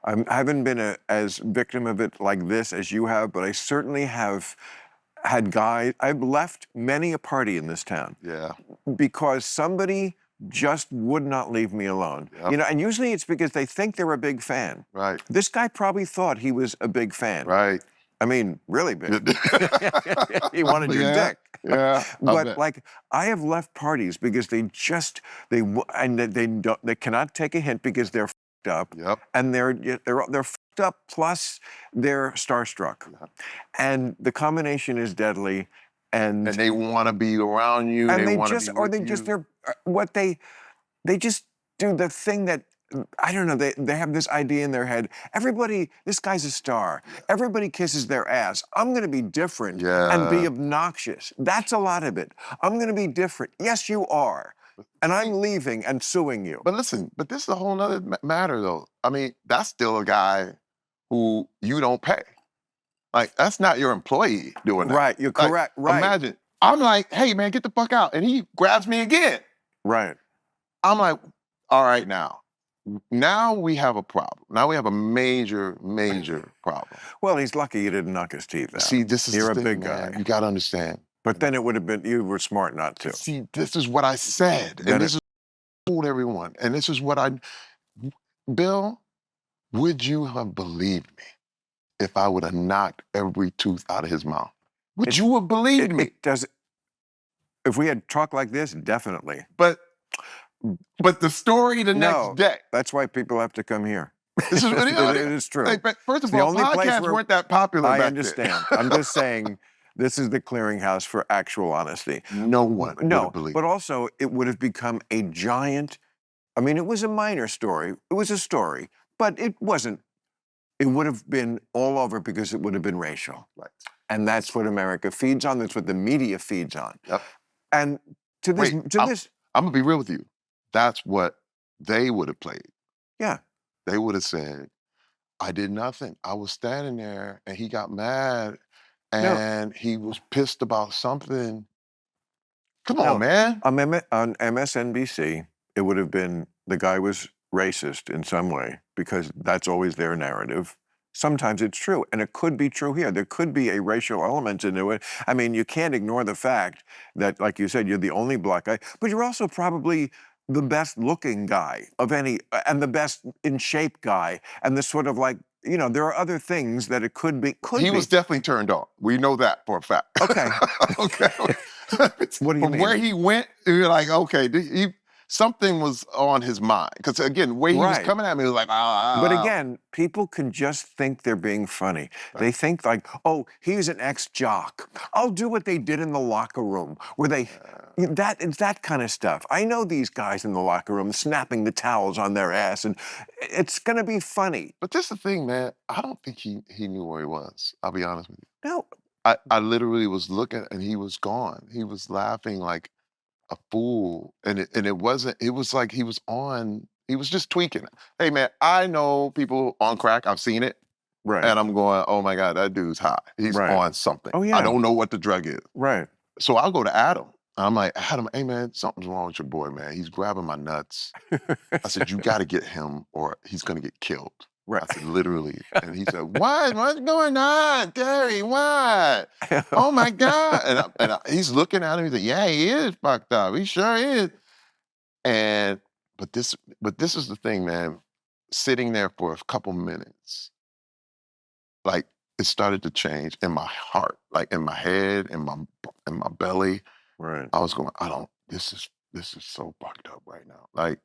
I haven't been as victim of it like this as you have, but I certainly have had guys. I've left many a party in this town. Yeah. Because somebody just would not leave me alone. Yep. You know, and usually it's because they think they're a big fan. Right. This guy probably thought he was a big fan. Right. I mean, really big. He wanted your dick. Yeah. But like, I have left parties because they cannot take a hint because they're fucked up. Yep. And they're fucked up plus they're starstruck. Yep. And the combination is deadly. And they want to be around you. And they just do the thing that, I don't know, they have this idea in their head. This guy's a star. Everybody kisses their ass. I'm going to be different and be obnoxious. That's a lot of it. I'm going to be different. Yes, you are. And I'm leaving and suing you. But listen, this is a whole nother matter, though. I mean, that's still a guy who you don't pay. Like, that's not your employee doing that. Right, you're correct, right. Imagine, I'm like, hey, man, get the fuck out. And he grabs me again. Right. I'm like, all right, now we have a problem. Now we have a major, major problem. Well, he's lucky you didn't knock his teeth out. See, this is You're the thing, a big man. guy. You got to understand. But then it would have been, you were smart not to. See, this is what I said. And this is what I told everyone. And this is what Bill, would you have believed me if I would have knocked every tooth out of his mouth? Would you have believed me? If we had talk like this, definitely. But the story the next day. That's why people have to come here. This is what it is true. Like, first of all, podcasts weren't that popular back then. I understand. I'm just saying, this is the clearinghouse for actual honesty. No one would have believed. But also, it would have become a giant, I mean, it was a minor story. It was a story, but it wasn't. It would have been all over because it would have been racial. Right. And that's what America feeds on. That's what the media feeds on. Yep. And I'm going to be real with you. That's what they would have played. Yeah. They would have said, I did nothing. I was standing there and he got mad and he was pissed about something. Come on, man. On MSNBC, it would have been the guy was racist in some way because that's always their narrative. Sometimes it's true, and it could be true here. There could be a racial element into it. I mean, you can't ignore the fact that, like you said, you're the only black guy, but you're also probably the best looking guy of any, and the best in shape guy, and the sort of like, you know, there are other things that it could be. He was definitely turned on. We know that for a fact. Okay. Okay. What do you mean? From where he went, you're like, okay, something was on his mind. Because again, the way he was coming at me was like, But again, people can just think they're being funny. Right. They think like, oh, he's an ex-jock. I'll do what they did in the locker room, where it's that kind of stuff. I know these guys in the locker room snapping the towels on their ass, and it's going to be funny. But this is the thing, man. I don't think he knew where he was. I'll be honest with you. No. I literally was looking, and he was gone. He was laughing like a fool, and it wasn't. It was like he was just tweaking. Hey, man, I know people on crack. I've seen it, right? And I'm going, oh my God, that dude's high. He's on something. Oh yeah. I don't know what the drug is. Right. So I'll go to Adam. I'm like, Adam, hey man, something's wrong with your boy, man. He's grabbing my nuts. I said, you got to get him, or he's gonna get killed. Right. I said, literally. And he said, what? What's going on, Terry? What? Oh my God. And he's looking at him. He's like, yeah, he is fucked up. He sure is. But this is the thing, man. Sitting there for a couple minutes, like it started to change in my heart, like in my head, in my belly. Right. I was going, this is so fucked up right now. Like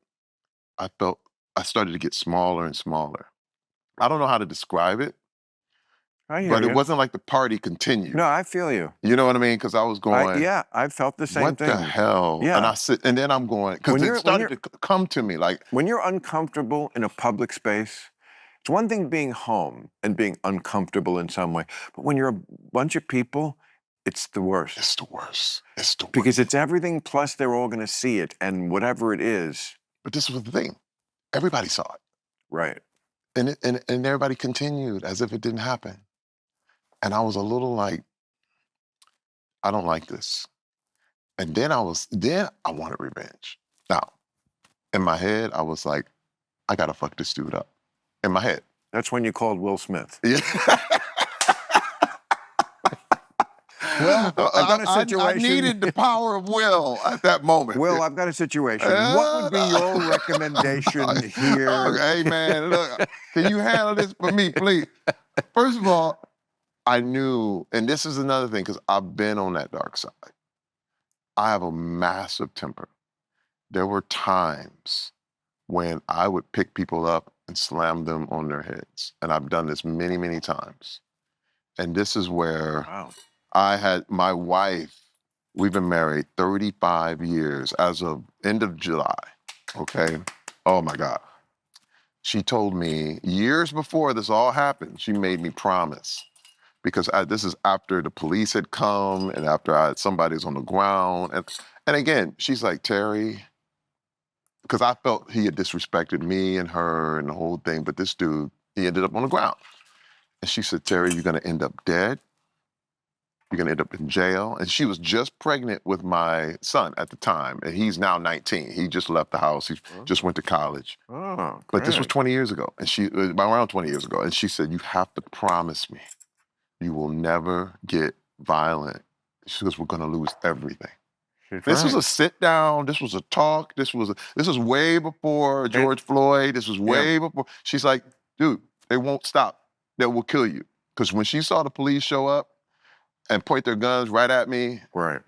I started to get smaller and smaller. I don't know how to describe it, but it wasn't like the party continued. No, I feel you. You know what I mean? Because I was going, I felt the same thing. What the hell? Yeah. And then I'm going, because it started to come to me like. When you're uncomfortable in a public space, it's one thing being home and being uncomfortable in some way, but when you're a bunch of people, it's the worst. It's the worst. It's the worst. Because it's everything, plus they're all going to see it, and whatever it is. But this was the thing. Everybody saw it. Right. And everybody continued as if it didn't happen. And I was a little like, I don't like this. And then I wanted revenge. Now, in my head, I was like, I gotta fuck this dude up. In my head. That's when you called Will Smith. Yeah. Well, I've got a situation. I needed the power of will at that moment. Will, I've got a situation. What would be your recommendation here? Hey, man, look, can you handle this for me, please? First of all, I knew, and this is another thing, because I've been on that dark side. I have a massive temper. There were times when I would pick people up and slam them on their heads. And I've done this many, many times. And this is where Wow. I had my wife, we've been married 35 years as of end of July, okay? Oh my God. She told me years before this all happened, she made me promise, because this is after the police had come and after somebody was on the ground. And again, she's like, Terry, because I felt he had disrespected me and her and the whole thing, but this dude, he ended up on the ground. And she said, Terry, you're gonna end up dead. You're gonna end up in jail. And she was just pregnant with my son at the time, and he's now 19. He just left the house. He just went to college. Oh, but this was great. 20 years ago, and around 20 years ago. And she said, you have to promise me you will never get violent. She goes, we're gonna lose everything. This was a sit down. This was a talk. This was way before George Floyd. This was way before. She's like, dude, they won't stop. They will kill you. Because when she saw the police show up and point their guns right at me, Right.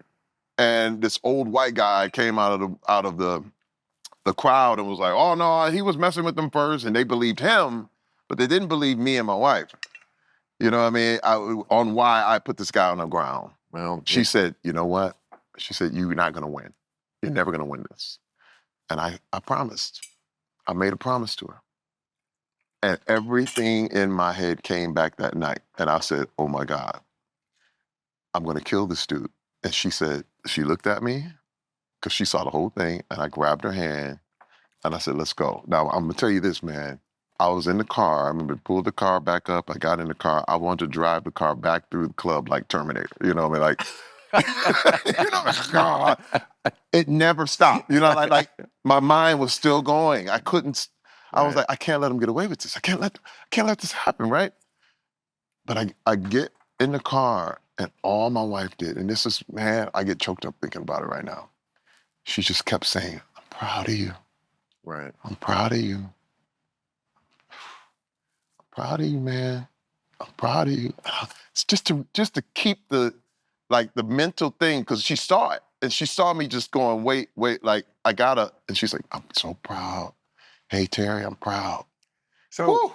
and this old white guy came out of the crowd and was like, oh no, he was messing with them first, and they believed him, but they didn't believe me and my wife. You know what I mean? On why I put this guy on the ground. Well, She said, you know what? She said, you're not gonna win. You're never gonna win this. And I promised. I made a promise to her. And everything in my head came back that night. And I said, oh my God, I'm gonna kill this dude. And she said, she looked at me, because she saw the whole thing, and I grabbed her hand, and I said, let's go. Now, I'm gonna tell you this, man. I was in the car. I remember pulled the car back up. I got in the car. I wanted to drive the car back through the club like Terminator. You know what I mean? Like, you know, God, it never stopped. You know, like my mind was still going. I couldn't. I was like, I can't let him get away with this. I can't let this happen, right? But I get in the car, and all my wife did, and this is, man, I get choked up thinking about it right now. She just kept saying, I'm proud of you. right. I'm proud of you. I'm proud of you, man. I'm proud of you. It's just to keep the mental thing, because she saw it. And she saw me just going, wait, like, I gotta. And she's like, I'm so proud. Hey, Terry, I'm proud. So,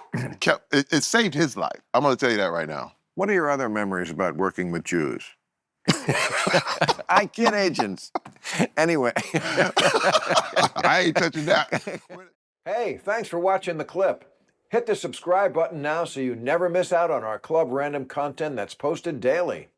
It saved his life. I'm gonna tell you that right now. what are your other memories about working with Jews? I kid agents. Anyway. I ain't touching that. Hey, thanks for watching the clip. Hit the subscribe button now so you never miss out on our Club Random content that's posted daily.